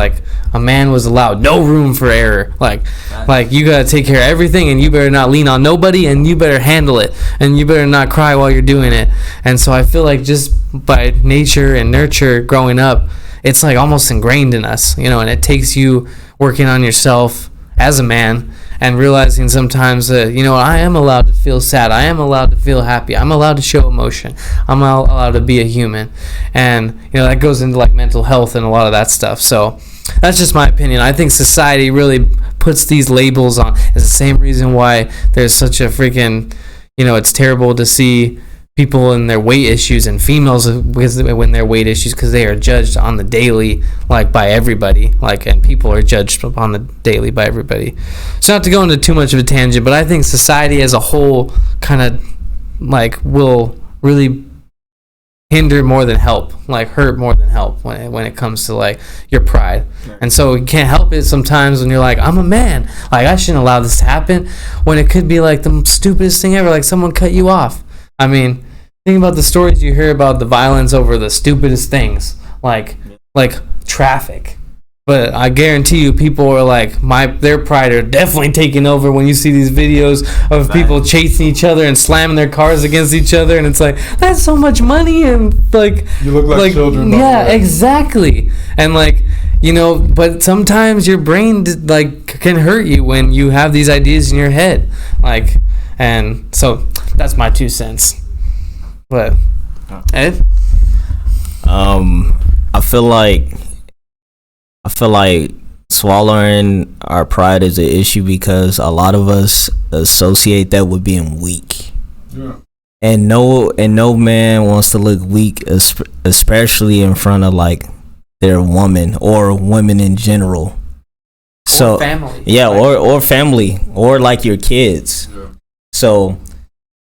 a man was allowed no room for error. You gotta take care of everything, and you better not lean on nobody, and you better handle it, and you better not cry while you're doing it. And so I feel just by nature and nurture growing up, it's almost ingrained in us, and it takes you working on yourself as a man, and realizing sometimes that, you know, I am allowed to feel sad, I am allowed to feel happy, I'm allowed to show emotion, I'm allowed to be a human. And, you know, that goes into like mental health and a lot of that stuff. So that's just my opinion. I think society really puts these labels on. It's the same reason why there's such a freaking, you know, it's terrible to see people and their weight issues, and females when their weight issues, because they are judged on the daily, like, by everybody, like, and people are judged on the daily by everybody. So not to go into too much of a tangent, but I think society as a whole kind of like will really hinder more than help, like hurt more than help when it comes to like your pride. And so you can't help it sometimes when you're like, I'm a man, like I shouldn't allow this to happen, when it could be like the stupidest thing ever, like someone cut you off. I mean, think about the stories you hear about the violence over the stupidest things, like traffic. But I guarantee you, people are like, their pride are definitely taking over when you see these videos of people chasing each other and slamming their cars against each other, and it's like, that's so much money, and like you look like children. Yeah, exactly. And like, you know, but sometimes your brain like can hurt you when you have these ideas in your head, like, and so that's my 2 cents. But Ed, I feel like swallowing our pride is an issue because a lot of us associate that with being weak. Yeah. And no man wants to look weak, especially in front of like their woman or women in general. So or family. Yeah, or family, or like your kids. Yeah. So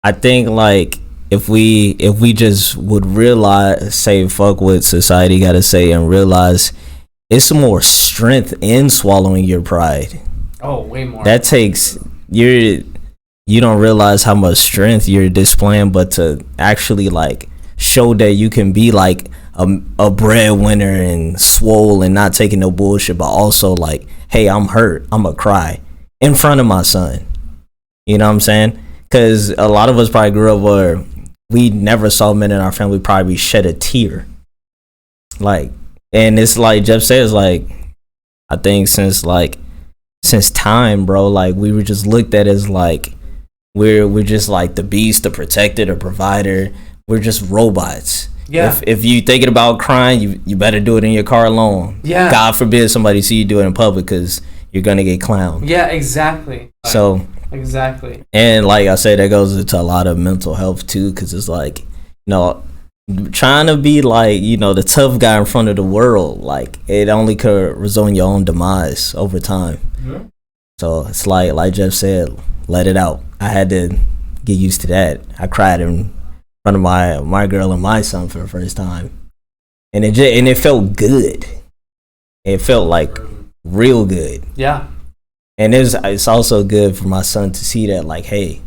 I think like if we just would realize, say fuck what society gotta say, and realize it's some more strength in swallowing your pride. Oh, way more. That takes you don't realize how much strength you're displaying, but to actually like show that you can be like a breadwinner and swole and not taking no bullshit, but also like, hey, I'm hurt, I'm gonna cry in front of my son. You know what I'm saying? Because a lot of us probably grew up where we never saw men in our family probably shed a tear. Like, and it's like Jeff says, like, I think since time, bro, like we were just looked at as like we're just like the beast, the protector, the provider. We're just robots. Yeah. If you thinking about crying, you better do it in your car alone. Yeah. God forbid somebody see you do it in public, because you're gonna get clowned. Yeah, exactly. So exactly. And like I said, that goes into a lot of mental health too, because it's like, you know, trying to be like, you know, the tough guy in front of the world, like it only could result in your own demise over time. Yeah. So it's like Jeff said, let it out. I had to get used to that. I cried in front of my girl and my son for the first time, and it felt good. It felt like real good. Yeah. And it's also good for my son to see that, like, hey,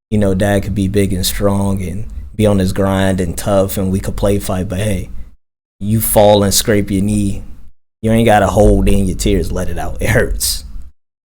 you know, dad could be big and strong and be on his grind and tough, and we could play fight, but hey, you fall and scrape your knee, you ain't gotta hold in your tears, let it out, it hurts.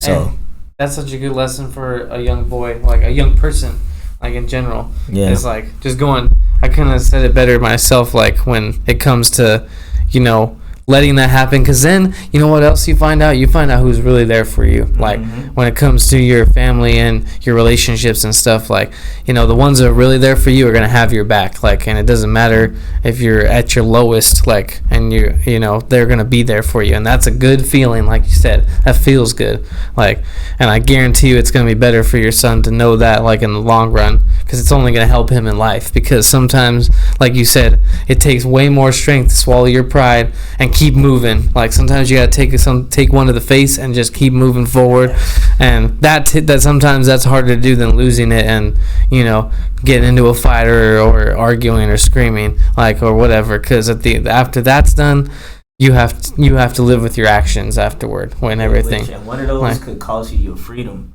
So and that's such a good lesson for a young boy, like a young person, like in general. Yeah. It's like just going, I kind of said it better myself, like when it comes to, you know, letting that happen, because then you know what else you find out who's really there for you. Like when it comes to your family and your relationships and stuff, like, you know, the ones that are really there for you are going to have your back, like, and it doesn't matter if you're at your lowest, like, and you know, they're going to be there for you, and that's a good feeling. Like you said, that feels good, like, and I guarantee you it's going to be better for your son to know that, like, in the long run, because it's only going to help him in life. Because sometimes, like you said, it takes way more strength to swallow your pride and keep moving. Like sometimes you gotta take one to the face and just keep moving forward, and that sometimes that's harder to do than losing it and, you know, getting into a fight or arguing or screaming, like, or whatever. Because after that's done, you have to live with your actions afterward when everything. And one of those could cost you your freedom.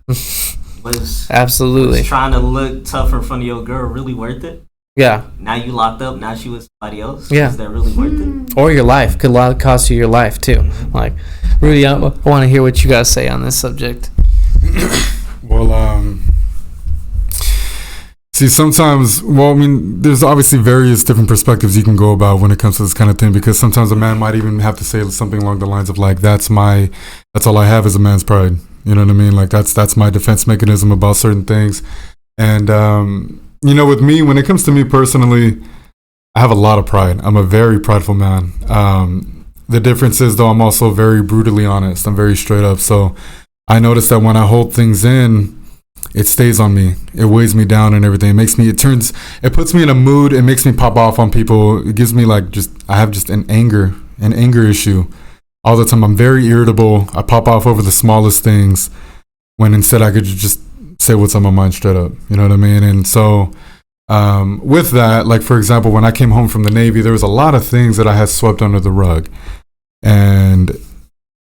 Absolutely. Was trying to look tough in front of your girl really worth it? Yeah. Now you locked up. Now she with somebody else. Yeah. Is that really worth it? Or your life could cost you your life too. Mm-hmm. Like, Rudy, I want to hear what you guys say on this subject. Well, see, sometimes, well, I mean, there's obviously various different perspectives you can go about when it comes to this kind of thing, because sometimes a man might even have to say something along the lines of like, that's all I have is a man's pride. You know what I mean? Like that's my defense mechanism about certain things. And with me, when it comes to me personally, I have a lot of pride. I'm a very prideful man. The difference is, though, I'm also very brutally honest. I'm very straight up. So I notice that when I hold things in, it stays on me. It weighs me down and everything. It puts me in a mood. It makes me pop off on people. It gives me I have just an anger issue all the time. I'm very irritable. I pop off over the smallest things when instead I could just say what's on my mind straight up. You know what I mean? And so with that, like, for example, when I came home from the Navy, there was a lot of things that I had swept under the rug. And,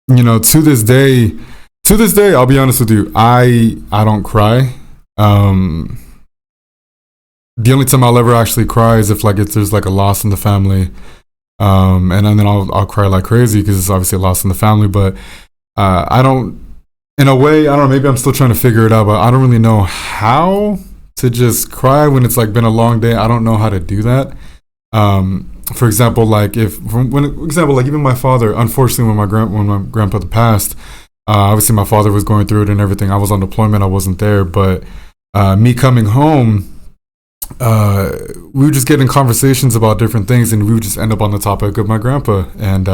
to this day, I'll be honest with you, I don't cry. The only time I'll ever actually cry is if there's a loss in the family. And then I'll cry like crazy because it's obviously a loss in the family. But I don't, in a way, I don't know, maybe I'm still trying to figure it out, but I don't really know how to just cry when it's been a long day. I don't know how to do that. For example, even my father, unfortunately, when my grandfather passed, obviously my father was going through it and everything. I was on deployment, I wasn't there, but me coming home, we would just get in conversations about different things, and we would just end up on the topic of my grandpa, and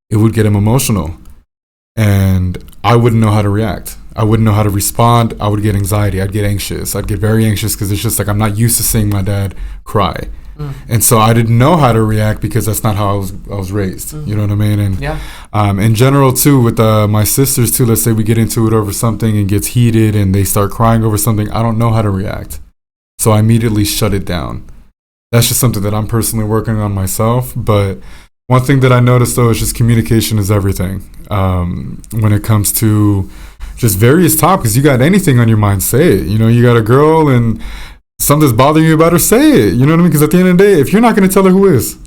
it would get him emotional, and I wouldn't know how to react. I wouldn't know how to respond. I would get anxiety. I'd get anxious. I'd get very anxious because it's just I'm not used to seeing my dad cry. And so I didn't know how to react because that's not how I was raised. You know what I mean? And in general too, with my sisters too, let's say we get into it over something and gets heated and they start crying over something, I don't know how to react. So I immediately shut it down. That's just something that I'm personally working on myself. But one thing that I noticed though is just communication is everything. When it comes to just various topics, you got anything on your mind, say it. You got a girl and something's bothering you about her, say it. You know what I mean? Because at the end of the day, if you're not going to tell her, who is?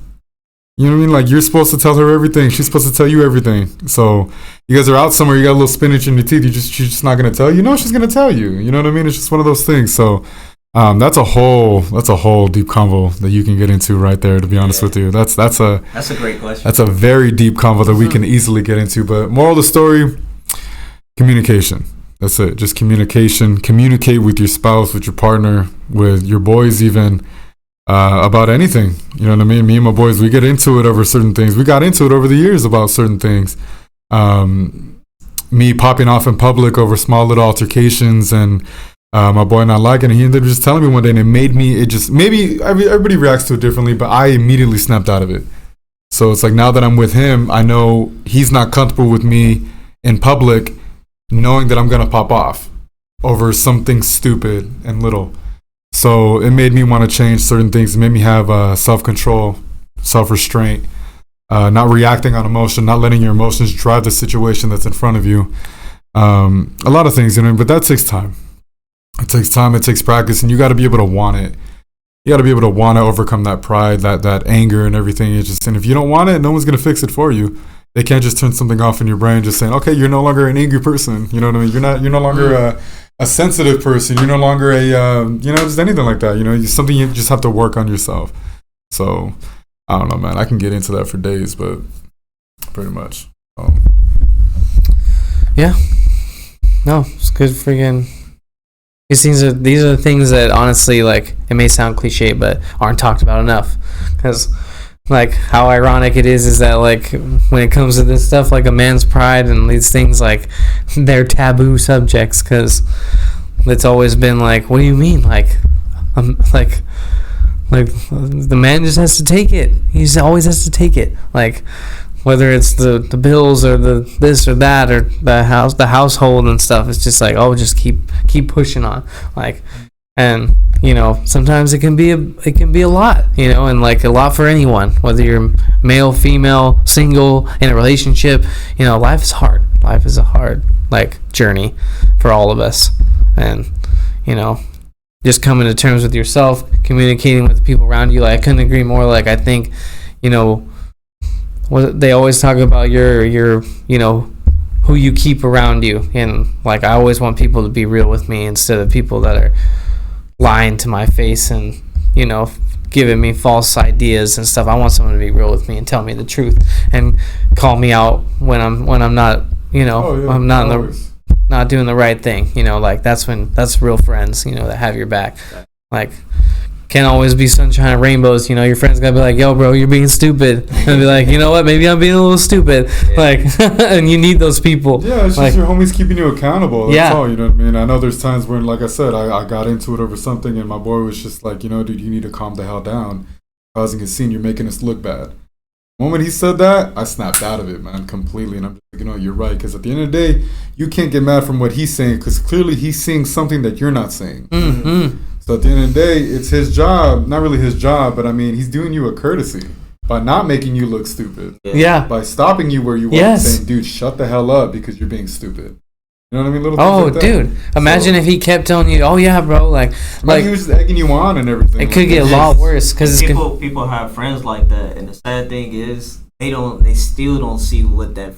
You know what I mean? You're supposed to tell her everything. She's supposed to tell you everything. So you guys are out somewhere, you got a little spinach in your teeth. She's just not going to tell you. She's going to tell you. You know what I mean? It's just one of those things. So that's a whole deep convo that you can get into right there. To be honest with you, that's a great question. That's a very deep convo that we can easily get into. But moral of the story: communication. That's it. Just communication. Communicate with your spouse, with your partner, with your boys, even about anything. You know what I mean? Me and my boys, we get into it over certain things. We got into it over the years about certain things. Me popping off in public over small little altercations, and my boy not liking it. He ended up just telling me one day, and it made me. Maybe everybody reacts to it differently, but I immediately snapped out of it. So it's now that I'm with him, I know he's not comfortable with me in public, knowing that I'm going to pop off over something stupid and little. So it made me want to change certain things. It made me have self-control, self-restraint, not reacting on emotion, not letting your emotions drive the situation that's in front of you. A lot of things, but that takes time. It takes time, it takes practice, and you got to be able to want it. You got to be able to want to overcome that pride, that anger and everything. And if you don't want it, no one's going to fix it for you. They can't just turn something off in your brain just saying, okay, you're no longer an angry person. You know what I mean? You're no longer a sensitive person. You're no longer just anything like that. It's something you just have to work on yourself. So I don't know, man. I can get into that for days, but pretty much. Yeah. No, it's good freaking. These are the things that honestly, it may sound cliche, but aren't talked about enough. Because how ironic it is that when it comes to this stuff, a man's pride and these things, they're taboo subjects, because it's always been what do you mean? The man just has to take it. He just always has to take it. Whether it's the bills or the this or that or the household and stuff, it's just just keep pushing on. And sometimes it can be a lot, and a lot for anyone, whether you're male, female, single, in a relationship. Life is hard. Life is a hard journey for all of us, and just coming to terms with yourself, communicating with the people around you. I couldn't agree more. I think what they always talk about your who you keep around you, and I always want people to be real with me instead of people that are lying to my face and giving me false ideas and stuff. I want someone to be real with me and tell me the truth and call me out when I'm not I'm not in the not doing the right thing, you know, like that's real friends, you know, that have your back. Like, can't always be sunshine and rainbows, you know. Your friends gotta be like, yo, bro, you're being stupid, and be like, you know what, maybe I'm being a little stupid, like, and you need those people. Yeah, it's like, just your homies keeping you accountable. That's Yeah. all, you know what I mean? I know there's times when, like I said, I got into it over something, and my boy was just like, you know, dude, you need to calm the hell down. Causing a scene, you're making us look bad. The moment he said that, I snapped out of it, man, completely. And I'm just like, you know, you're right. Because at the end of the day, you can't get mad from what he's saying, because clearly he's seeing something that you're not seeing. mm-hmm. So at the end of the day, it's his job, not really his job, but I mean, he's doing you a courtesy by not making you look stupid. Yeah. By stopping you where you are and saying, dude, shut the hell up because you're being stupid. You know what I mean? Little things like that. Dude, imagine if he kept telling you, oh yeah, bro, like he was just egging you on and everything. It could get a lot worse because people have friends like that, and the sad thing is they still don't see what that.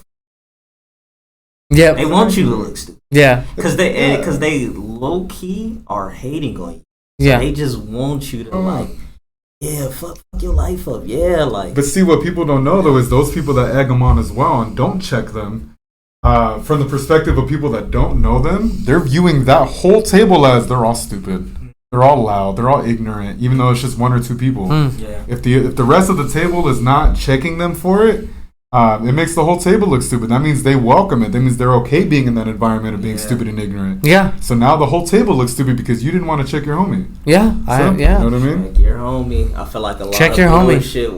Yeah, they want you to look stupid. Yeah, because they low key are hating on you. Yeah, they just want you to like, yeah, fuck your life up, yeah, like. But see, what people don't know though is those people that egg them on as well and don't check them. From the perspective of people that don't know them, they're viewing that whole table as they're all stupid. They're all loud. They're all ignorant, even though it's just one or two people. Yeah. If the rest of the table is not checking them for it, it makes the whole table look stupid. That means they welcome it. That means they're okay being in that environment of being stupid and ignorant. Yeah. So now the whole table looks stupid because you didn't want to check your homie. Yeah. So, you know what I mean? Check your homie. I feel like a lot check of your homie. shit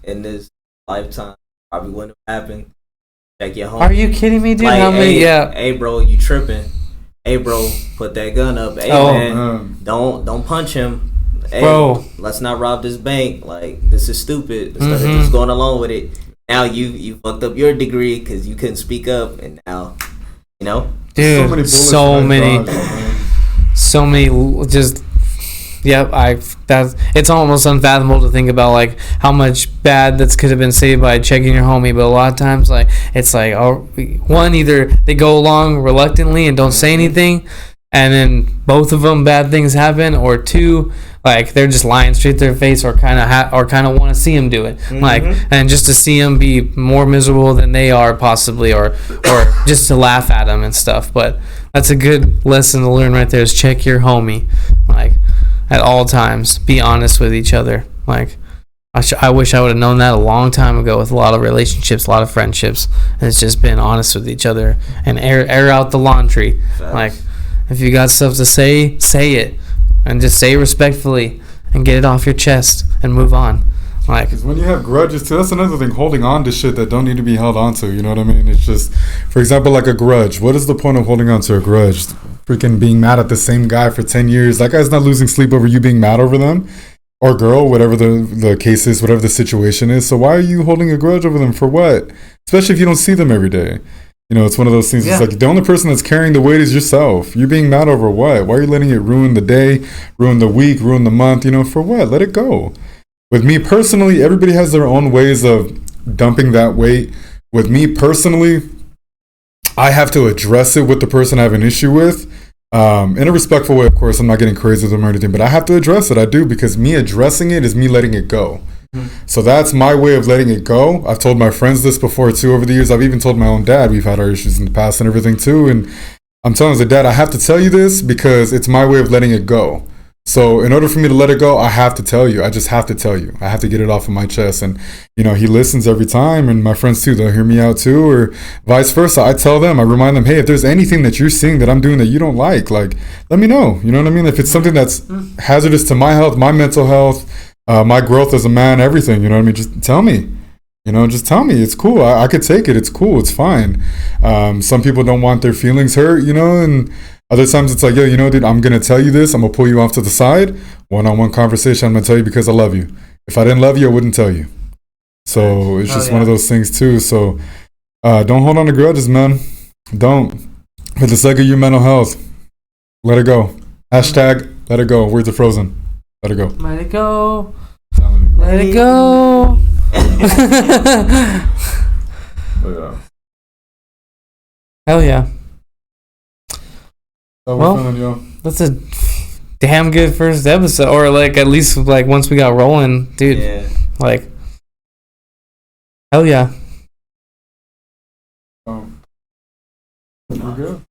in this lifetime probably wouldn't have happened. Check your homie. Are you kidding me, dude? Like, hey, hey, bro, you tripping? Hey, bro, put that gun up. Hey, man, don't punch him. Hey, bro, let's not rob this bank. Like, this is stupid. Instead of just going along with it. Now you fucked up your degree because you couldn't speak up, and now, you know, dude, so many, just. Yep, it's almost unfathomable to think about like how much bad that could have been saved by checking your homie. But a lot of times, like it's like, one, either they go along reluctantly and don't say anything, and then both of them bad things happen, or two, like they're just lying straight to their face, or kind of want to see him do it, like, and just to see him be more miserable than they are possibly, or just to laugh at him and stuff. But that's a good lesson to learn right there: is check your homie, like. At all times, be honest with each other. Like, I wish I would have known that a long time ago with a lot of relationships, a lot of friendships. And it's just been honest with each other and air out the laundry. Facts. Like, if you got stuff to say it, and just say it respectfully and get it off your chest and move on. Like, because when you have grudges too, that's another thing. Holding on to shit that don't need to be held on to. You know what I mean? It's just, for example, like a grudge. What is the point of holding on to a grudge? Freaking being mad at the same guy for 10 years. That guy's not losing sleep over you being mad over them, or girl, whatever the case is, whatever the situation is. So why are you holding a grudge over them for what? Especially if you don't see them every day. You know, it's one of those things. Yeah. It's like the only person that's carrying the weight is yourself. You're being mad over what? Why are you letting it ruin the day, ruin the week, ruin the month? You know, for what? Let it go. With me personally, everybody has their own ways of dumping that weight. With me personally, I have to address it with the person I have an issue with. In a respectful way, of course. I'm not getting crazy with them or anything, but I have to address it. I do, because me addressing it is me letting it go. So that's my way of letting it go. I've told my friends this before too over the years. I've even told my own dad. We've had our issues in the past and everything too. And I'm telling him, Dad, I have to tell you this because it's my way of letting it go. So in order for me to let it go, I have to tell you. I just have to tell you. I have to get it off of my chest. And, you know, he listens every time. And my friends too, they'll hear me out too, or vice versa. I tell them, I remind them, hey, if there's anything that you're seeing that I'm doing that you don't like let me know. You know what I mean? If it's something that's hazardous to my health, my mental health, my growth as a man, everything, you know what I mean? Just tell me. You know, just tell me. It's cool. I could take it. It's cool. It's fine. Some people don't want their feelings hurt, you know, and other times it's like, yo, you know, dude, I'm going to tell you this. I'm going to pull you off to the side. One-on-one conversation. I'm going to tell you because I love you. If I didn't love you, I wouldn't tell you. So it's just one of those things too. So don't hold on to grudges, man. Don't. For the sake of your mental health, let it go. Hashtag let it go. Words are frozen. Let it go. Let it go. Let it go. Yeah. Hell yeah. How well, we feeling, yo? That's a damn good first episode, or like at least like once we got rolling, dude. Yeah. Like, hell yeah. We're good.